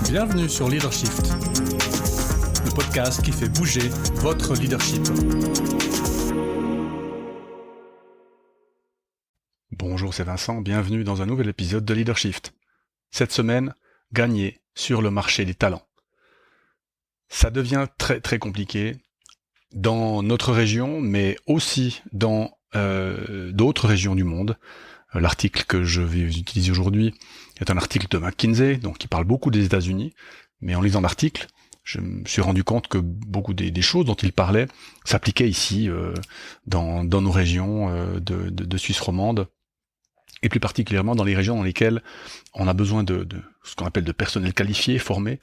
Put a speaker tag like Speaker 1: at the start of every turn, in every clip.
Speaker 1: Bienvenue sur Leadershift, le podcast qui fait bouger votre leadership. Bonjour, c'est Vincent, bienvenue dans un nouvel épisode de Leadershift. Cette semaine, gagner sur le marché des talents. Ça devient très très compliqué dans notre région, mais aussi dans d'autres régions du monde. L'article que je vais utiliser aujourd'hui est un article de McKinsey, donc qui parle beaucoup des États-Unis, mais en lisant l'article, je me suis rendu compte que beaucoup des choses dont il parlait s'appliquaient ici, dans nos régions de Suisse romande, et plus particulièrement dans les régions dans lesquelles on a besoin de ce qu'on appelle de personnel qualifié, formé.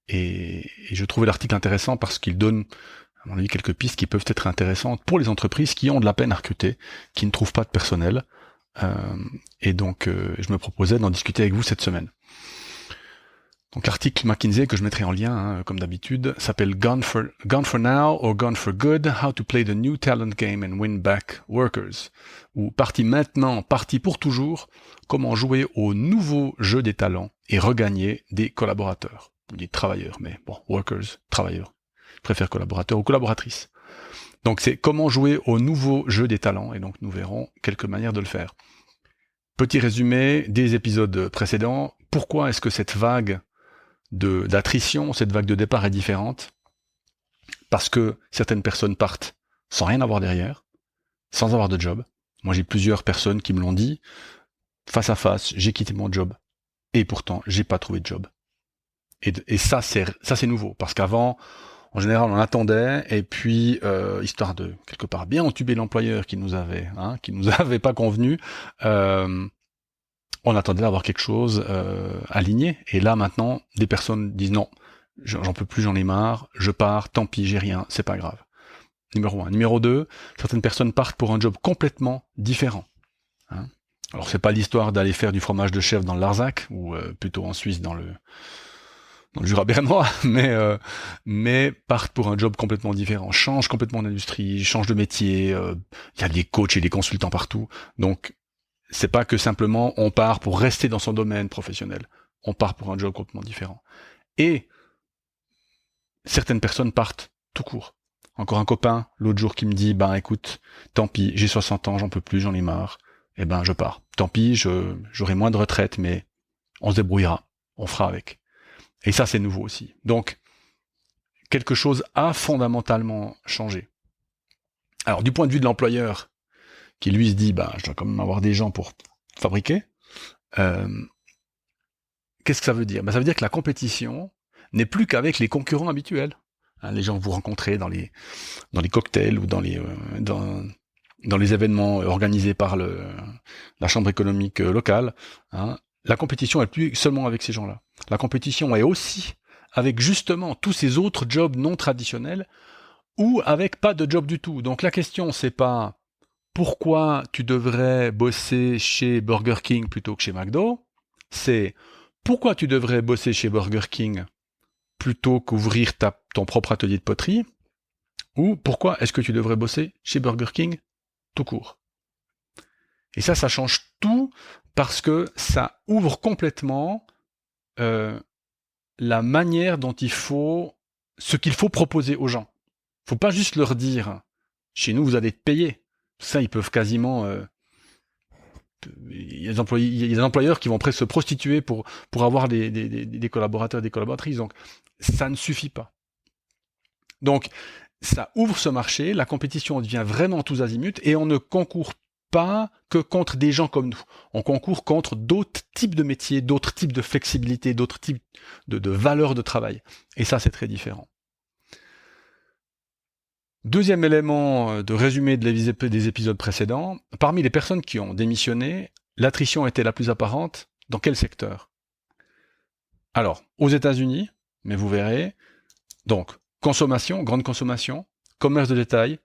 Speaker 1: Et je trouvais l'article intéressant parce qu'il donne, à mon avis, quelques pistes qui peuvent être intéressantes pour les entreprises qui ont de la peine à recruter, qui ne trouvent pas de personnel. Et donc, je me proposais d'en discuter avec vous cette semaine. Donc l'article McKinsey que je mettrai en lien, comme d'habitude, s'appelle Gone for Now or Gone for Good, How to Play the New Talent Game and Win Back Workers. Ou Parti maintenant, parti pour toujours, comment jouer au nouveau jeu des talents et regagner des collaborateurs. On dit travailleurs, mais bon, workers, travailleurs. Je préfère collaborateurs ou collaboratrices. Donc c'est comment jouer au nouveau jeu des talents, et donc nous verrons quelques manières de le faire. Petit résumé des épisodes précédents. Pourquoi est-ce que cette vague d'attrition, cette vague de départ est différente? Parce que certaines personnes partent sans rien avoir derrière, sans avoir de job. Moi j'ai plusieurs personnes qui me l'ont dit, face à face, j'ai quitté mon job, et pourtant j'ai pas trouvé de job. Et ça c'est nouveau, parce qu'avant, en général, on attendait, et puis histoire de quelque part bien entuber l'employeur qui nous avait pas convenu, on attendait d'avoir quelque chose aligné. Et là maintenant, des personnes disent non, j'en peux plus, j'en ai marre, je pars, tant pis, j'ai rien, c'est pas grave. Numéro 1. Numéro 2, certaines personnes partent pour un job complètement différent. Alors c'est pas l'histoire d'aller faire du fromage de chèvre dans le Larzac, ou plutôt en Suisse dans le Jura bernois, mais partent pour un job complètement différent, changent complètement d'industrie, changent de métier, il y a des coachs et des consultants partout, donc c'est pas que simplement on part pour rester dans son domaine professionnel, on part pour un job complètement différent. Et certaines personnes partent tout court. Encore un copain, l'autre jour, qui me dit, écoute, tant pis, j'ai 60 ans, j'en peux plus, j'en ai marre, je pars. Tant pis, j'aurai moins de retraite, mais on se débrouillera, on fera avec. Et ça, c'est nouveau aussi. Donc, quelque chose a fondamentalement changé. Alors, du point de vue de l'employeur, qui lui se dit, je dois quand même avoir des gens pour fabriquer, qu'est-ce que ça veut dire? Ça veut dire que la compétition n'est plus qu'avec les concurrents habituels. Les gens que vous rencontrez dans les cocktails ou dans les événements organisés par la chambre économique locale. La compétition est plus seulement avec ces gens-là. La compétition est aussi avec justement tous ces autres jobs non traditionnels ou avec pas de job du tout. Donc la question, c'est pas pourquoi tu devrais bosser chez Burger King plutôt que chez McDo, c'est pourquoi tu devrais bosser chez Burger King plutôt qu'ouvrir ton propre atelier de poterie, ou pourquoi est-ce que tu devrais bosser chez Burger King tout court. Et ça change tout, parce que ça ouvre complètement la manière dont ce qu'il faut proposer aux gens. Faut pas juste leur dire, chez nous vous allez être payé. Ça, ils peuvent quasiment... il y a des employeurs qui vont presque se prostituer pour avoir des collaborateurs, des collaboratrices. Donc, ça ne suffit pas. Donc, ça ouvre ce marché, la compétition devient vraiment tous azimuts, et on ne concourt pas que contre des gens comme nous. On concourt contre d'autres types de métiers, d'autres types de flexibilité, d'autres types de valeurs de travail. Et ça, c'est très différent. Deuxième élément de résumé des épisodes précédents, parmi les personnes qui ont démissionné, l'attrition était la plus apparente dans quel secteur? Alors, aux États-Unis, mais vous verrez, donc, consommation, grande consommation, commerce de détail,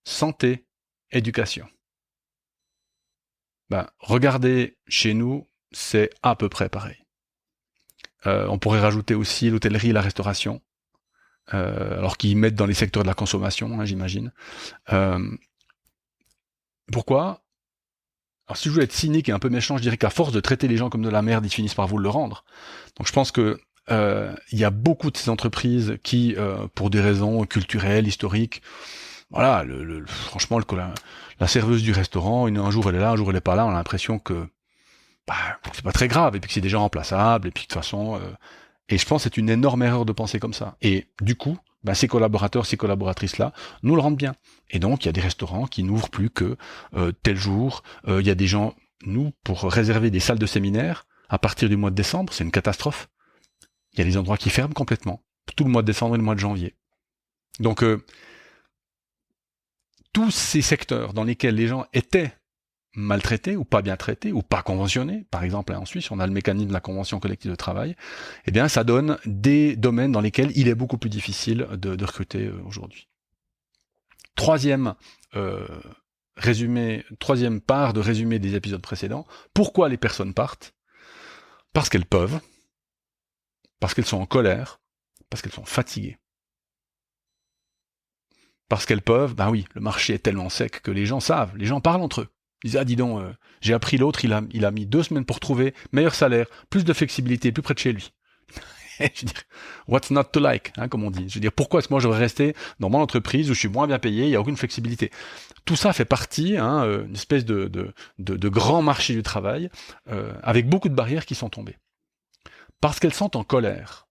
Speaker 1: santé, éducation. Regardez, chez nous, c'est à peu près pareil. On pourrait rajouter aussi l'hôtellerie et la restauration, alors qu'ils mettent dans les secteurs de la consommation, j'imagine. Pourquoi? Alors si je voulais être cynique et un peu méchant, je dirais qu'à force de traiter les gens comme de la merde, ils finissent par vous le rendre. Donc je pense que il y a beaucoup de ces entreprises qui, pour des raisons culturelles, historiques, voilà, franchement, la serveuse du restaurant, un jour elle est là, un jour elle est pas là, on a l'impression que c'est pas très grave, et puis que c'est déjà remplaçable, et puis de toute façon, et je pense que c'est une énorme erreur de penser comme ça. Et du coup, ces collaborateurs, ces collaboratrices-là, nous le rendent bien. Et donc, il y a des restaurants qui n'ouvrent plus que tel jour. Il y a des gens, nous, pour réserver des salles de séminaire, à partir du mois de décembre, c'est une catastrophe. Il y a des endroits qui ferment complètement, tout le mois de décembre et le mois de janvier. Donc, tous ces secteurs dans lesquels les gens étaient maltraités ou pas bien traités ou pas conventionnés, par exemple en Suisse on a le mécanisme de la convention collective de travail, eh bien ça donne des domaines dans lesquels il est beaucoup plus difficile de recruter aujourd'hui. Troisième part de résumé des épisodes précédents, pourquoi les personnes partent? Parce qu'elles peuvent, parce qu'elles sont en colère, parce qu'elles sont fatiguées. Parce qu'elles peuvent, oui, le marché est tellement sec que les gens savent, les gens parlent entre eux. Ils disent, dis donc, j'ai appris l'autre, il a mis 2 semaines pour trouver meilleur salaire, plus de flexibilité, plus près de chez lui. Je veux dire, what's not to like, comme on dit. Je veux dire, pourquoi est-ce que moi je devrais rester dans mon entreprise où je suis moins bien payé, il n'y a aucune flexibilité. Tout ça fait partie, une espèce de grand marché du travail, avec beaucoup de barrières qui sont tombées. Parce qu'elles sont en colère.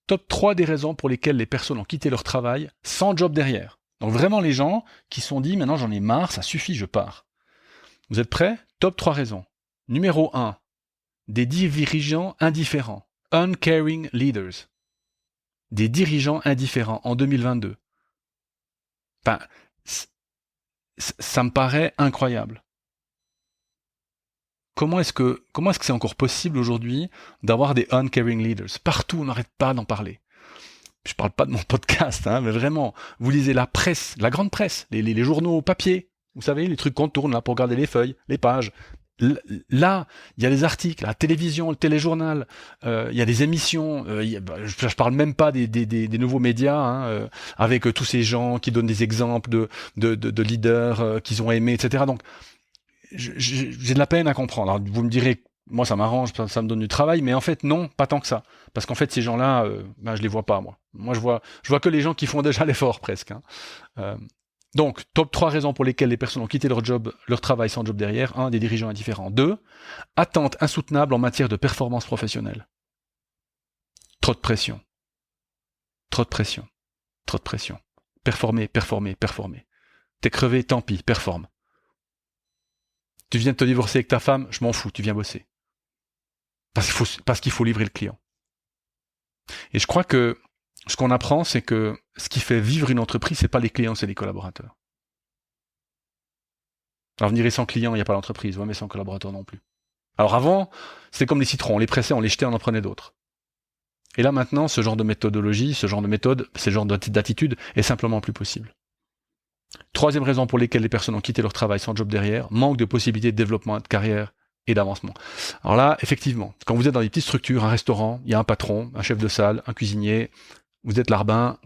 Speaker 1: Top 3 des raisons pour lesquelles les personnes ont quitté leur travail sans job derrière. Donc vraiment les gens qui se sont dit, maintenant j'en ai marre, ça suffit, je pars. Vous êtes prêts? Top 3 raisons. Numéro 1, des dirigeants indifférents. Uncaring leaders. Des dirigeants indifférents en 2022. Ça me paraît incroyable. Comment est-ce que c'est encore possible aujourd'hui d'avoir des uncaring leaders? Partout, on n'arrête pas d'en parler. Je parle pas de mon podcast, mais vraiment, vous lisez la presse, la grande presse, les journaux papier, vous savez, les trucs qu'on tourne là pour regarder les feuilles, les pages. Là, il y a les articles, la télévision, le téléjournal, il y a des émissions, je parle même pas des nouveaux médias, avec tous ces gens qui donnent des exemples de leaders qu'ils ont aimés, etc. Donc, j'ai de la peine à comprendre. Alors, vous me direz, moi ça m'arrange, ça me donne du travail, mais en fait non, pas tant que ça. Parce qu'en fait ces gens-là, je les vois pas moi. Moi je vois que les gens qui font déjà l'effort presque. Donc, top 3 raisons pour lesquelles les personnes ont quitté leur travail sans job derrière. 1, des dirigeants indifférents. 2, attentes insoutenables en matière de performance professionnelle. Trop de pression. Trop de pression. Trop de pression. Performer. T'es crevé, tant pis, performe. Tu viens de te divorcer avec ta femme, je m'en fous, tu viens bosser. Parce qu'il faut livrer le client. Et je crois que ce qu'on apprend, c'est que ce qui fait vivre une entreprise, c'est pas les clients, c'est les collaborateurs. Alors, vous me direz, sans clients, il n'y a pas d'entreprise. Ouais, mais sans collaborateurs non plus. Alors avant, c'était comme les citrons, on les pressait, on les jetait, on en prenait d'autres. Et là maintenant, ce genre de méthodologie, ce genre de méthode, ce genre d'attitude est simplement plus possible. Troisième raison pour lesquelles les personnes ont quitté leur travail sans job derrière, manque de possibilités de développement de carrière et d'avancement. Alors là, effectivement, quand vous êtes dans des petites structures, un restaurant, il y a un patron, un chef de salle, un cuisinier, vous êtes larbin.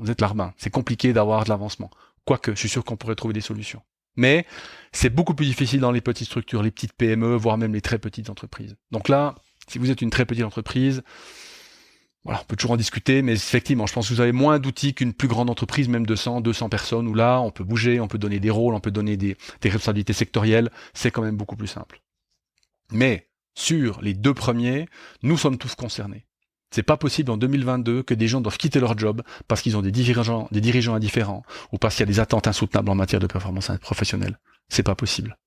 Speaker 1: C'est compliqué d'avoir de l'avancement. Quoique, je suis sûr qu'on pourrait trouver des solutions. Mais c'est beaucoup plus difficile dans les petites structures, les petites PME, voire même les très petites entreprises. Donc là, si vous êtes une très petite entreprise, voilà, on peut toujours en discuter, mais effectivement, je pense que vous avez moins d'outils qu'une plus grande entreprise, même de 100, 200 personnes, où là, on peut bouger, on peut donner des rôles, on peut donner des responsabilités sectorielles, c'est quand même beaucoup plus simple. Mais, sur les 2 premiers, nous sommes tous concernés. C'est pas possible en 2022 que des gens doivent quitter leur job parce qu'ils ont des dirigeants indifférents, ou parce qu'il y a des attentes insoutenables en matière de performance professionnelle. C'est pas possible.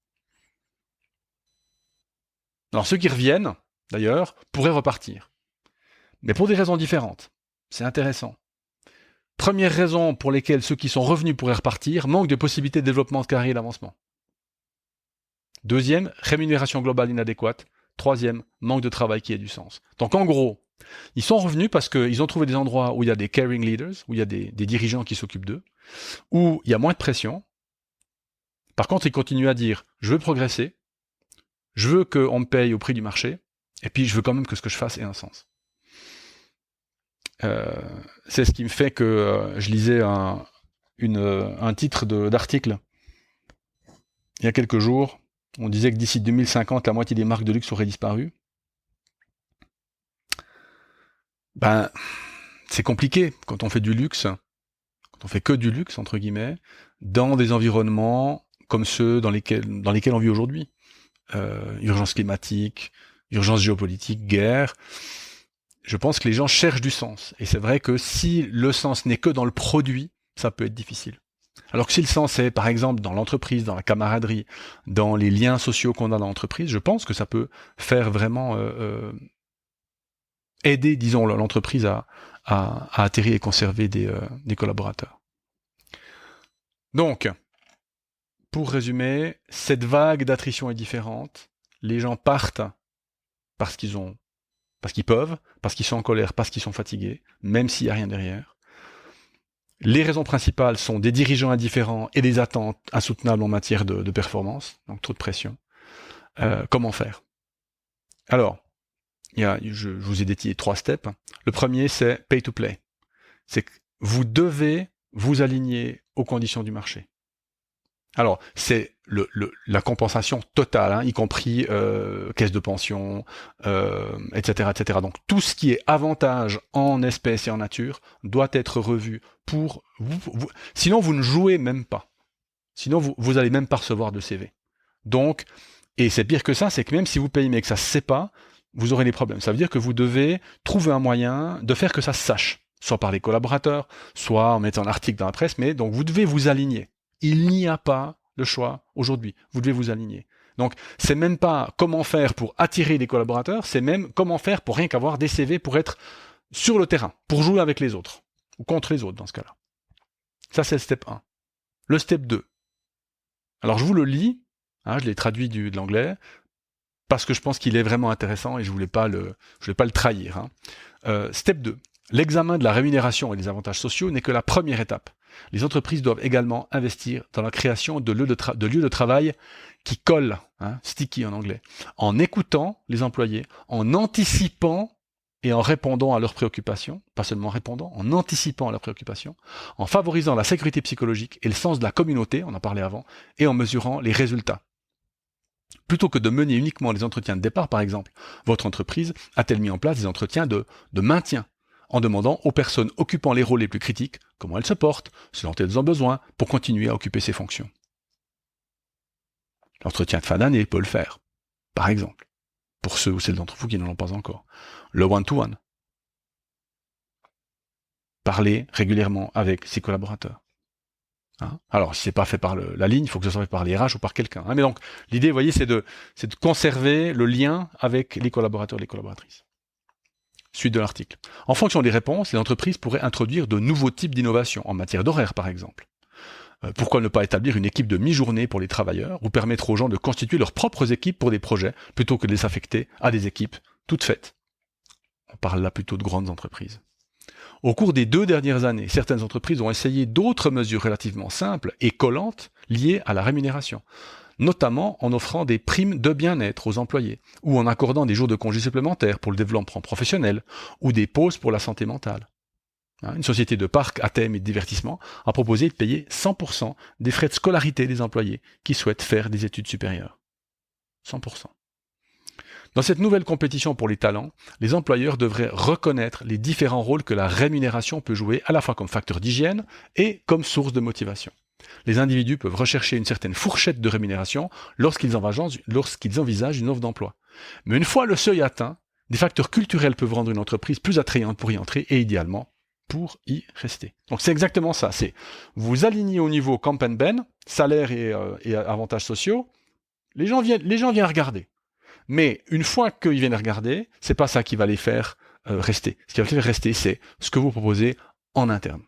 Speaker 1: Alors ceux qui reviennent, d'ailleurs, pourraient repartir. Mais pour des raisons différentes. C'est intéressant. Première raison pour lesquelles ceux qui sont revenus pourraient repartir, manque de possibilités de développement de carrière et d'avancement. Deuxième, rémunération globale inadéquate. Troisième, manque de travail qui ait du sens. Donc en gros, ils sont revenus parce qu'ils ont trouvé des endroits où il y a des caring leaders, où il y a des dirigeants qui s'occupent d'eux, où il y a moins de pression. Par contre, ils continuent à dire, je veux progresser, je veux qu'on me paye au prix du marché, et puis je veux quand même que ce que je fasse ait un sens. C'est ce qui me fait que je lisais un titre d'article il y a quelques jours On disait que d'ici 2050, la moitié des marques de luxe auraient disparu. Ben, c'est compliqué quand on fait du luxe, quand on fait que du luxe, entre guillemets, dans des environnements comme ceux dans lesquels on vit aujourd'hui. Urgence climatique, urgence géopolitique, guerre. Je pense que les gens cherchent du sens. Et c'est vrai que si le sens n'est que dans le produit, ça peut être difficile. Alors que si le sens est, par exemple, dans l'entreprise, dans la camaraderie, dans les liens sociaux qu'on a dans l'entreprise, je pense que ça peut faire vraiment aider, disons, l'entreprise à atterrir et conserver des collaborateurs. Donc, pour résumer, cette vague d'attrition est différente. Les gens partent parce qu'ils peuvent, parce qu'ils sont en colère, parce qu'ils sont fatigués, même s'il n'y a rien derrière. Les raisons principales sont des dirigeants indifférents et des attentes insoutenables en matière de performance, donc trop de pression. Comment faire? Alors, je vous ai détaillé 3 steps. Le premier, c'est pay to play. C'est que vous devez vous aligner aux conditions du marché. Alors, c'est la compensation totale, hein, y compris caisse de pension, etc., etc. Donc, tout ce qui est avantage en espèces et en nature doit être revu pour vous. Sinon, vous ne jouez même pas. Sinon, vous allez même pas recevoir de CV. Donc, et c'est pire que ça, c'est que même si vous payez mais que ça se sait pas, vous aurez des problèmes. Ça veut dire que vous devez trouver un moyen de faire que ça se sache, soit par les collaborateurs, soit en mettant un article dans la presse, mais donc vous devez vous aligner. Il n'y a pas le choix aujourd'hui. Vous devez vous aligner. Donc, c'est même pas comment faire pour attirer des collaborateurs, c'est même comment faire pour rien qu'avoir des CV pour être sur le terrain, pour jouer avec les autres, ou contre les autres dans ce cas-là. Ça, c'est le step 1. Le step 2. Alors, je vous le lis, hein, je l'ai traduit de l'anglais, parce que je pense qu'il est vraiment intéressant et je voulais pas le trahir. Hein. Step 2. L'examen de la rémunération et des avantages sociaux n'est que la première étape. Les entreprises doivent également investir dans la création de lieux de travail qui collent, hein, sticky en anglais, en écoutant les employés, en anticipant et en répondant à leurs préoccupations, pas seulement répondant, en anticipant à leurs préoccupations, en favorisant la sécurité psychologique et le sens de la communauté, on en parlait avant, et en mesurant les résultats. Plutôt que de mener uniquement les entretiens de départ, par exemple, votre entreprise a-t-elle mis en place des entretiens de maintien, en demandant aux personnes occupant les rôles les plus critiques comment elles se portent, ce dont elles ont besoin pour continuer à occuper ces fonctions. L'entretien de fin d'année peut le faire, par exemple, pour ceux ou celles d'entre vous qui ne l'ont pas encore. Le one-to-one. Parler régulièrement avec ses collaborateurs. Hein, alors, si c'est pas fait par la ligne, il faut que ce soit fait par les RH ou par quelqu'un. Hein, mais donc, l'idée, vous voyez, c'est de conserver le lien avec les collaborateurs et les collaboratrices. Suite de l'article. En fonction des réponses, les entreprises pourraient introduire de nouveaux types d'innovations, en matière d'horaire par exemple. Pourquoi ne pas établir une équipe de mi-journée pour les travailleurs, ou permettre aux gens de constituer leurs propres équipes pour des projets, plutôt que de les affecter à des équipes toutes faites. On parle là plutôt de grandes entreprises. Au cours des 2 dernières années, certaines entreprises ont essayé d'autres mesures relativement simples et collantes liées à la rémunération, notamment en offrant des primes de bien-être aux employés, ou en accordant des jours de congés supplémentaires pour le développement professionnel, ou des pauses pour la santé mentale. Une société de parcs à thème et de divertissement a proposé de payer 100% des frais de scolarité des employés qui souhaitent faire des études supérieures. 100%. Dans cette nouvelle compétition pour les talents, les employeurs devraient reconnaître les différents rôles que la rémunération peut jouer à la fois comme facteur d'hygiène et comme source de motivation. Les individus peuvent rechercher une certaine fourchette de rémunération lorsqu'ils envisagent une offre d'emploi. Mais une fois le seuil atteint, des facteurs culturels peuvent rendre une entreprise plus attrayante pour y entrer et idéalement pour y rester. Donc c'est exactement ça, c'est vous alignez au niveau Camp and Ben, salaire et avantages sociaux, les gens viennent regarder. Mais une fois qu'ils viennent regarder, c'est pas ça qui va les faire rester. Ce qui va les faire rester, c'est ce que vous proposez en interne.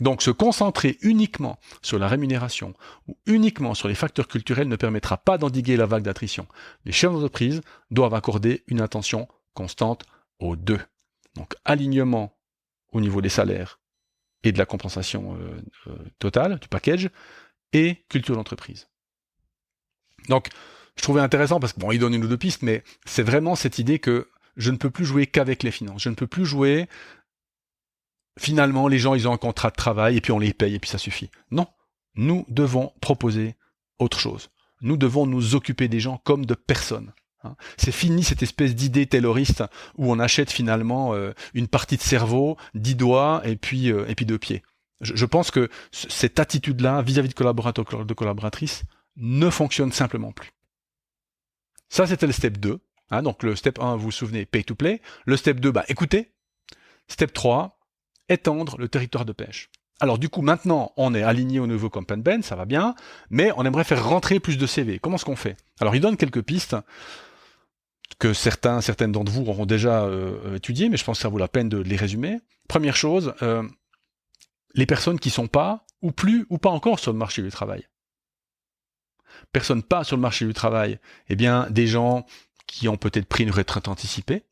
Speaker 1: Donc se concentrer uniquement sur la rémunération ou uniquement sur les facteurs culturels ne permettra pas d'endiguer la vague d'attrition. Les chefs d'entreprise doivent accorder une attention constante aux deux. Donc alignement au niveau des salaires et de la compensation totale, du package, et culture d'entreprise. Donc, je trouvais intéressant parce que, bon, il donne une ou deux pistes, mais c'est vraiment cette idée que je ne peux plus jouer qu'avec les finances. Je ne peux plus jouer, finalement, les gens, ils ont un contrat de travail et puis on les paye et puis ça suffit. Non, nous devons proposer autre chose. nous devons nous occuper des gens comme de personnes. C'est fini cette espèce d'idée tayloriste où on achète finalement une partie de cerveau, 10 doigts et puis 2 pieds. Je pense que cette attitude-là vis-à-vis de collaborateurs, de collaboratrices, ne fonctionne simplement plus. Ça, c'était le step 2. Donc le step 1, vous vous souvenez, pay to play. Le step 2, écoutez. Step 3, étendre le territoire de pêche. Alors du coup, maintenant, on est aligné au nouveau Comp and Ben, ça va bien, mais on aimerait faire rentrer plus de CV. Comment est-ce qu'on fait? Alors il donne quelques pistes que certaines d'entre vous auront déjà étudiées, mais je pense que ça vaut la peine de les résumer. Première chose, les personnes qui sont pas, ou plus, ou pas encore sur le marché du travail. Personnes pas sur le marché du travail, eh bien, des gens qui ont peut-être pris une retraite anticipée,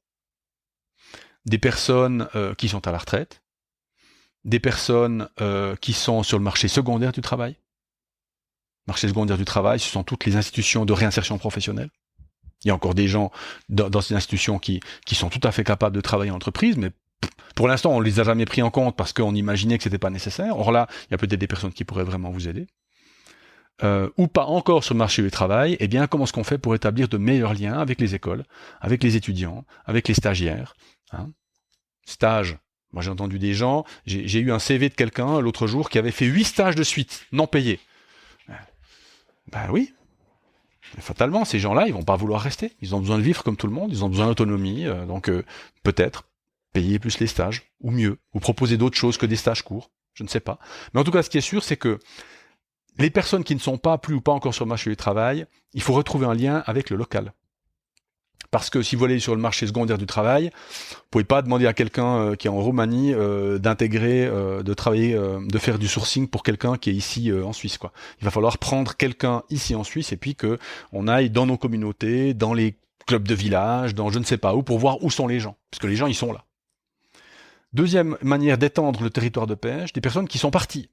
Speaker 1: des personnes qui sont à la retraite, des personnes qui sont sur le marché secondaire du travail. Marché secondaire du travail, ce sont toutes les institutions de réinsertion professionnelle. Il y a encore des gens dans ces institutions qui sont tout à fait capables de travailler en entreprise, mais pour l'instant, on les a jamais pris en compte parce qu'on imaginait que c'était pas nécessaire. Or là, il y a peut-être des personnes qui pourraient vraiment vous aider. Ou pas encore sur le marché du travail, eh bien, comment est-ce qu'on fait pour établir de meilleurs liens avec les écoles, avec les étudiants, avec les stagiaires, Stage. Moi, j'ai entendu des gens, j'ai eu un CV de quelqu'un l'autre jour qui avait fait 8 stages de suite, non payés. Oui. Mais fatalement, ces gens-là, ils vont pas vouloir rester. Ils ont besoin de vivre comme tout le monde, ils ont besoin d'autonomie, donc peut-être payer plus les stages, ou mieux, ou proposer d'autres choses que des stages courts, je ne sais pas. Mais en tout cas, ce qui est sûr, c'est que les personnes qui ne sont pas plus ou pas encore sur le marché du travail, il faut retrouver un lien avec le local. Parce que si vous allez sur le marché secondaire du travail, vous pouvez pas demander à quelqu'un qui est en Roumanie d'intégrer, de travailler, de faire du sourcing pour quelqu'un qui est ici en Suisse, quoi. Il va falloir prendre quelqu'un ici en Suisse et puis que on aille dans nos communautés, dans les clubs de village, dans je ne sais pas où, pour voir où sont les gens, parce que les gens ils sont là. Deuxième manière d'étendre le territoire de pêche, des personnes qui sont parties.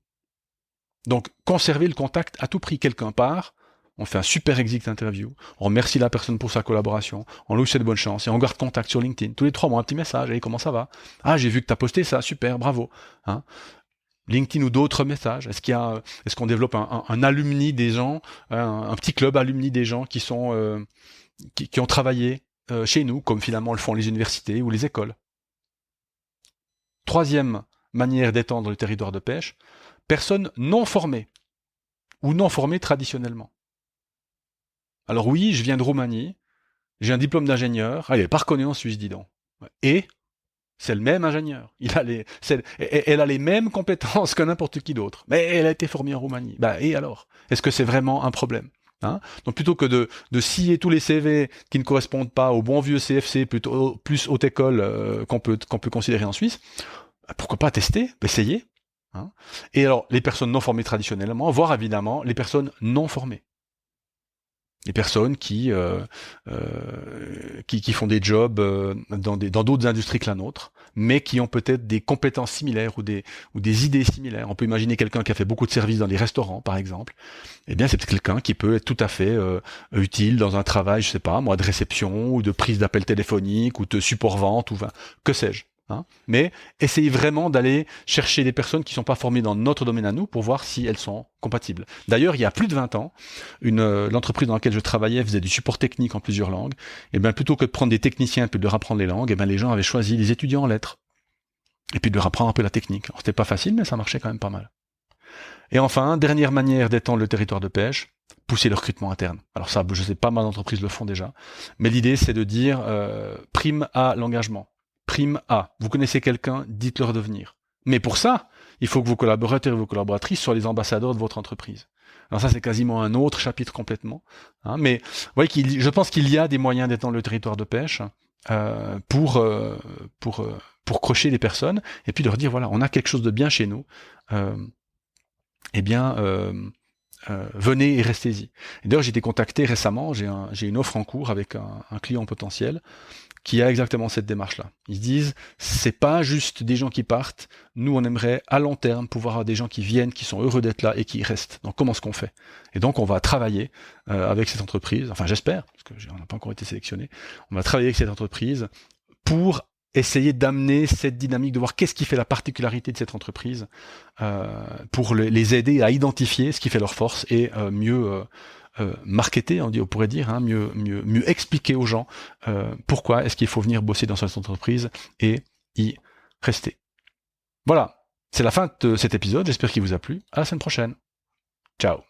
Speaker 1: Donc conserver le contact à tout prix. Quelqu'un part, on fait un super exit interview, on remercie la personne pour sa collaboration, on lui souhaite bonne chance et on garde contact sur LinkedIn. Tous les 3 mois, un petit message, hey, comment ça va? Ah, j'ai vu que tu as posté ça, super, bravo. LinkedIn ou d'autres messages. Est-ce qu'on développe un alumni des gens, un petit club alumni des gens qui sont qui ont travaillé chez nous, comme finalement le font les universités ou les écoles. Troisième manière d'étendre le territoire de pêche, personnes non formées ou non formées traditionnellement. Alors oui, je viens de Roumanie, j'ai un diplôme d'ingénieur, il n'est pas reconnu en Suisse, dis donc. Et c'est le même ingénieur, elle a les mêmes compétences que n'importe qui d'autre, mais elle a été formée en Roumanie. Et alors? Est-ce que c'est vraiment un problème? Donc plutôt que de scier tous les CV qui ne correspondent pas au bon vieux CFC, plutôt plus haute école qu'on peut considérer en Suisse, pourquoi pas tester, essayer. Et alors les personnes non formées traditionnellement, voire évidemment les personnes non formées. Les personnes qui font des jobs dans d'autres industries que la nôtre, mais qui ont peut-être des compétences similaires ou des idées similaires. On peut imaginer quelqu'un qui a fait beaucoup de services dans les restaurants, par exemple. Eh bien, c'est quelqu'un qui peut être tout à fait utile dans un travail, je sais pas, moi, de réception ou de prise d'appel téléphonique ou de support vente ou que sais-je. Mais essayez vraiment d'aller chercher des personnes qui ne sont pas formées dans notre domaine à nous pour voir si elles sont compatibles. D'ailleurs, il y a plus de 20 ans, l'entreprise dans laquelle je travaillais faisait du support technique en plusieurs langues. Et bien plutôt que de prendre des techniciens et puis de leur apprendre les langues, et bien les gens avaient choisi des étudiants en lettres et puis de leur apprendre un peu la technique. Alors c'était pas facile, mais ça marchait quand même pas mal. Et enfin, dernière manière d'étendre le territoire de pêche, pousser le recrutement interne. Alors ça, je sais pas mal d'entreprises le font déjà, mais l'idée c'est de dire prime à l'engagement. Prime A, vous connaissez quelqu'un, dites-leur de venir. Mais pour ça, il faut que vos collaborateurs et vos collaboratrices soient les ambassadeurs de votre entreprise. Alors ça, c'est quasiment un autre chapitre complètement. Mais vous voyez je pense qu'il y a des moyens d'étendre le territoire de pêche pour crocher les personnes et puis leur dire, voilà, on a quelque chose de bien chez nous. Venez et restez-y. Et d'ailleurs, j'ai été contacté récemment, j'ai une offre en cours avec un client potentiel qui a exactement cette démarche-là. Ils se disent, c'est pas juste des gens qui partent, nous on aimerait à long terme pouvoir avoir des gens qui viennent, qui sont heureux d'être là et qui restent. Donc comment est-ce qu'on fait? Et donc on va travailler avec cette entreprise, enfin j'espère, parce qu'on n'a pas encore été sélectionné, on va travailler avec cette entreprise pour essayer d'amener cette dynamique, de voir qu'est-ce qui fait la particularité de cette entreprise, pour les aider à identifier ce qui fait leur force et mieux marketer, on pourrait dire, hein, mieux expliquer aux gens pourquoi est-ce qu'il faut venir bosser dans cette entreprise et y rester. Voilà, c'est la fin de cet épisode, j'espère qu'il vous a plu. À la semaine prochaine. Ciao.